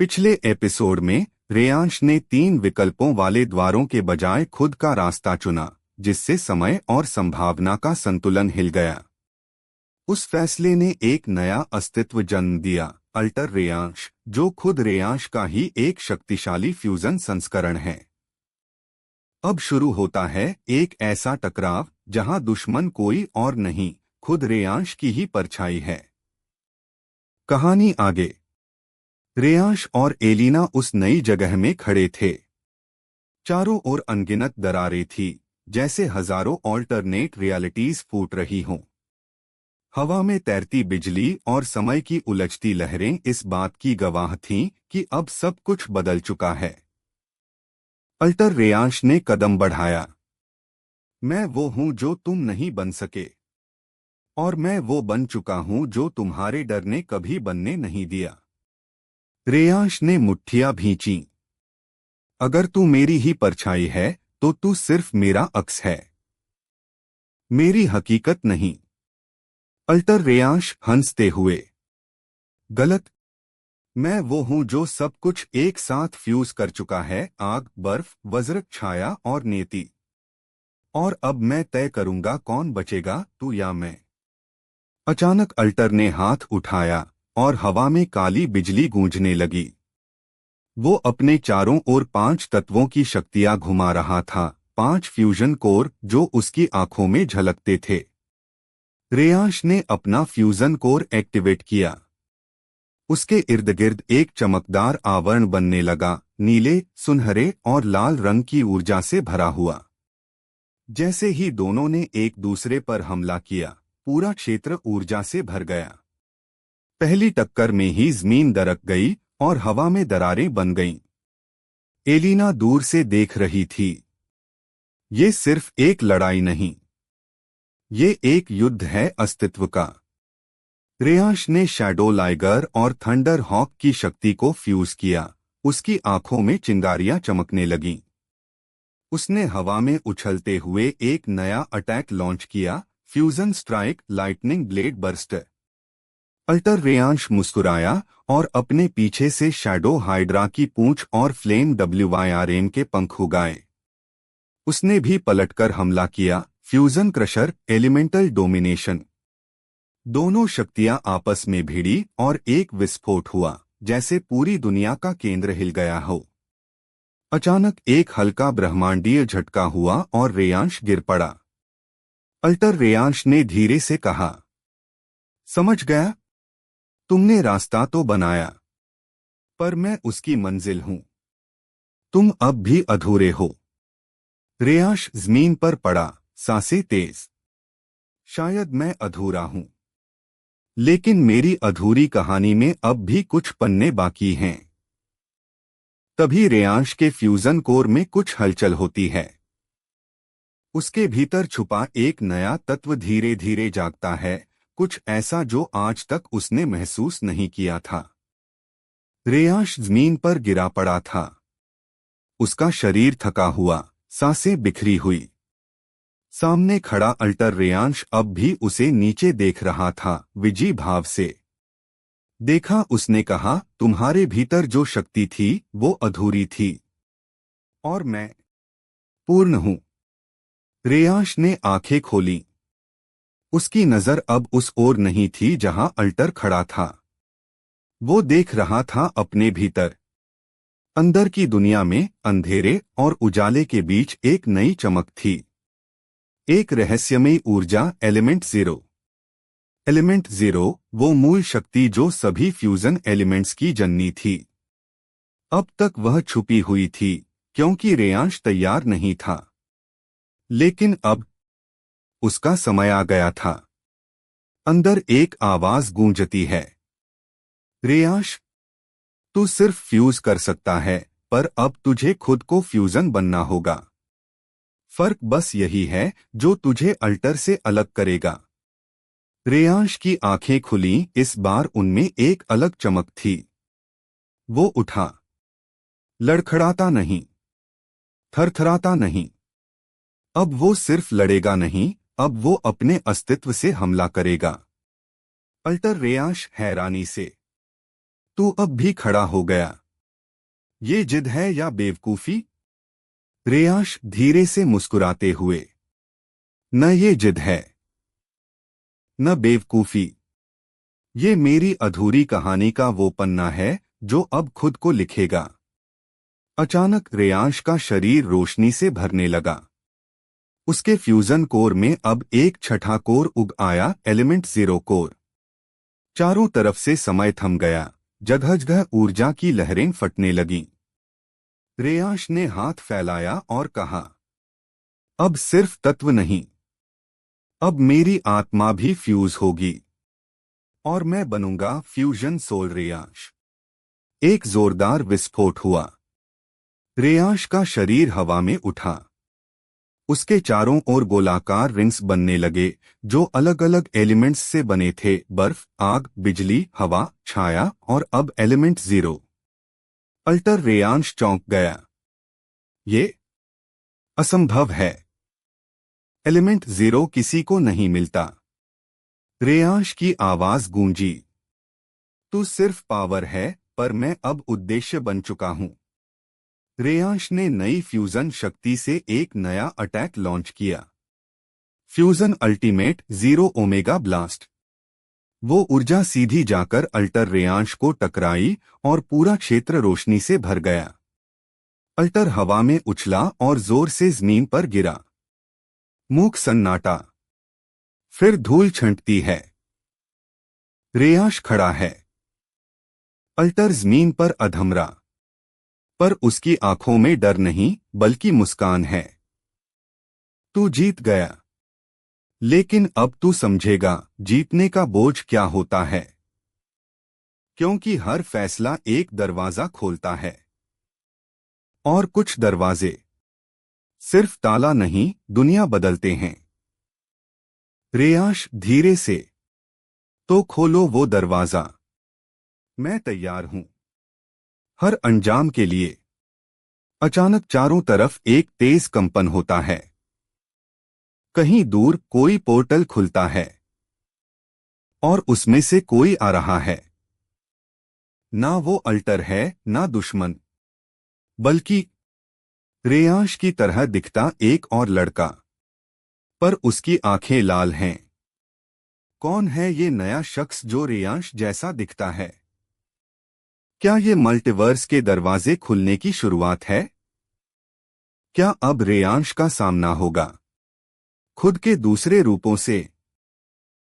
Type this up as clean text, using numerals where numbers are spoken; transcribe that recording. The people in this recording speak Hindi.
पिछले एपिसोड में रेयांश ने 3 विकल्पों वाले द्वारों के बजाय खुद का रास्ता चुना, जिससे समय और संभावना का संतुलन हिल गया। उस फैसले ने एक नया अस्तित्व जन्म दिया, अल्टर रेयांश, जो खुद रेयांश का ही एक शक्तिशाली फ्यूजन संस्करण है। अब शुरू होता है एक ऐसा टकराव जहां दुश्मन कोई और नहीं, खुद रेयांश की ही परछाई है। कहानी आगे। रेयांश और एलिना उस नई जगह में खड़े थे। चारों ओर अनगिनत दरारें थी, जैसे हजारों ऑल्टरनेट रियलिटीज फूट रही हों। हवा में तैरती बिजली और समय की उलझती लहरें इस बात की गवाह थीं कि अब सब कुछ बदल चुका है। अल्टर रेयांश ने कदम बढ़ाया। मैं वो हूं जो तुम नहीं बन सके, और मैं वो बन चुका हूं जो तुम्हारे डर ने कभी बनने नहीं दिया। रेयांश ने मुट्ठियां भींची। अगर तू मेरी ही परछाई है तो तू सिर्फ मेरा अक्स है, मेरी हकीकत नहीं। अल्टर रेयांश हंसते हुए। गलत। मैं वो हूं जो सब कुछ एक साथ फ्यूज कर चुका है, आग, बर्फ, वज्र, छाया और नियति। और अब मैं तय करूंगा कौन बचेगा, तू या मैं। अचानक अल्टर ने हाथ उठाया और हवा में काली बिजली गूंजने लगी। वो अपने चारों ओर 5 तत्वों की शक्तियां घुमा रहा था, 5 फ्यूजन कोर जो उसकी आंखों में झलकते थे। रेयांश ने अपना फ्यूजन कोर एक्टिवेट किया। उसके इर्द गिर्द एक चमकदार आवरण बनने लगा, नीले, सुनहरे और लाल रंग की ऊर्जा से भरा हुआ। जैसे ही दोनों ने एक दूसरे पर हमला किया, पूरा क्षेत्र ऊर्जा से भर गया। पहली टक्कर में ही जमीन दरक गई और हवा में दरारें बन गईं। एलिना दूर से देख रही थी। ये सिर्फ एक लड़ाई नहीं, ये एक युद्ध है अस्तित्व का। रेयांश ने शैडो लाइगर और थंडर हॉक की शक्ति को फ्यूज किया। उसकी आंखों में चिंगारियां चमकने लगीं। उसने हवा में उछलते हुए एक नया अटैक लॉन्च किया, fusion strike, lightning blade burster. Alter Reyansh मुस्कुराया और अपने पीछे से शैडो हाइड्रा की पूंछ और फ्लेम WYRM के पंख उगाए। उसने भी पलटकर हमला किया, फ्यूजन क्रशर, एलिमेंटल डोमिनेशन। दोनों शक्तियां आपस में भिड़ी और एक विस्फोट हुआ, जैसे पूरी दुनिया का केंद्र हिल गया हो। अचानक एक हल्का ब्रह्मांडीय झटका हुआ और रेयांश गिर पड़ा। अल्टर रेयांश ने धीरे से कहा, समझ गया? तुमने रास्ता तो बनाया, पर मैं उसकी मंजिल हूं। तुम अब भी अधूरे हो। रेयांश जमीन पर पड़ा, सांसें तेज। शायद मैं अधूरा हूं, लेकिन मेरी अधूरी कहानी में अब भी कुछ पन्ने बाकी हैं। तभी रेयांश के फ्यूजन कोर में कुछ हलचल होती है। उसके भीतर छुपा एक नया तत्व धीरे धीरे जागता है, कुछ ऐसा जो आज तक उसने महसूस नहीं किया था। रेयांश जमीन पर गिरा पड़ा था। उसका शरीर थका हुआ, सांसें बिखरी हुई। सामने खड़ा अल्टर रेयांश अब भी उसे नीचे देख रहा था, विजी भाव से। देखा, उसने कहा, तुम्हारे भीतर जो शक्ति थी वो अधूरी थी, और मैं पूर्ण हूं। रेयांश ने आंखें खोली। उसकी नजर अब उस ओर नहीं थी जहां अल्टर खड़ा था। वो देख रहा था अपने भीतर। अंदर की दुनिया में अंधेरे और उजाले के बीच एक नई चमक थी। एक रहस्यमयी ऊर्जा, एलिमेंट जीरो। एलिमेंट जीरो, वो मूल शक्ति जो सभी फ्यूजन एलिमेंट्स की जननी थी। अब तक वह छुपी हुई थी, क्योंकि रेयांश तैयार नहीं था। लेकिन अब उसका समय आ गया था। अंदर एक आवाज गूंजती है, रेयांश, तू सिर्फ फ्यूज कर सकता है, पर अब तुझे खुद को फ्यूजन बनना होगा। फर्क बस यही है जो तुझे अल्टर से अलग करेगा। रेयांश की आंखें खुलीं, इस बार उनमें एक अलग चमक थी। वो उठा। लड़खड़ाता नहीं, थरथराता नहीं। अब वो सिर्फ लड़ेगा नहीं, अब वो अपने अस्तित्व से हमला करेगा। अल्टर रेयांश हैरानी से, तू अब भी खड़ा हो गया। ये जिद है या बेवकूफी? रेयांश धीरे से मुस्कुराते हुए। न ये जिद है, न बेवकूफी। ये मेरी अधूरी कहानी का वो पन्ना है जो अब खुद को लिखेगा। अचानक रेयांश का शरीर रोशनी से भरने लगा। उसके फ्यूजन कोर में अब एक छठा कोर उग आया, एलिमेंट 0 कोर। चारों तरफ से समय थम गया, जगह-जगह ऊर्जा की लहरें फटने लगीं। रेयांश ने हाथ फैलाया और कहा, अब सिर्फ तत्व नहीं, अब मेरी आत्मा भी फ्यूज होगी और मैं बनूंगा फ्यूजन सोल रेयांश। एक जोरदार विस्फोट हुआ। रेयांश का शरीर हवा में उठा। उसके चारों ओर गोलाकार रिंग्स बनने लगे जो अलग अलग एलिमेंट्स से बने थे, बर्फ, आग, बिजली, हवा, छाया और अब एलिमेंट 0। अल्टर रेयांश चौंक गया। ये असंभव है। एलिमेंट 0 किसी को नहीं मिलता। रेयांश की आवाज गूंजी, तू सिर्फ पावर है, पर मैं अब उद्देश्य बन चुका हूं। रेयांश ने नई फ्यूजन शक्ति से एक नया अटैक लॉन्च किया। Fusion ultimate 0 omega blast. वो ऊर्जा सीधी जाकर अल्टर रेयांश को टकराई और पूरा क्षेत्र रोशनी से भर गया। अल्टर हवा में उछला और जोर से जमीन पर गिरा। मूक सन्नाटा। फिर धूल छंटती है। रेयांश खड़ा है। अल्टर जमीन पर अधमरा, पर उसकी आंखों में डर नहीं बल्कि मुस्कान है। तू जीत गया, लेकिन अब तू समझेगा जीतने का बोझ क्या होता है। क्योंकि हर फैसला एक दरवाजा खोलता है, और कुछ दरवाजे सिर्फ ताला नहीं, दुनिया बदलते हैं। रेयांश धीरे से, तो खोलो वो दरवाजा। मैं तैयार हूं हर अंजाम के लिए। अचानक चारों तरफ एक तेज कंपन होता है। कहीं दूर कोई पोर्टल खुलता है और उसमें से कोई आ रहा है। ना वो अल्टर है, ना दुश्मन, बल्कि रेयांश की तरह दिखता एक और लड़का, पर उसकी आंखें लाल हैं। कौन है ये नया शख्स जो रेयांश जैसा दिखता है? क्या ये मल्टीवर्स के दरवाजे खुलने की शुरुआत है? क्या अब रेयांश का सामना होगा खुद के दूसरे रूपों से?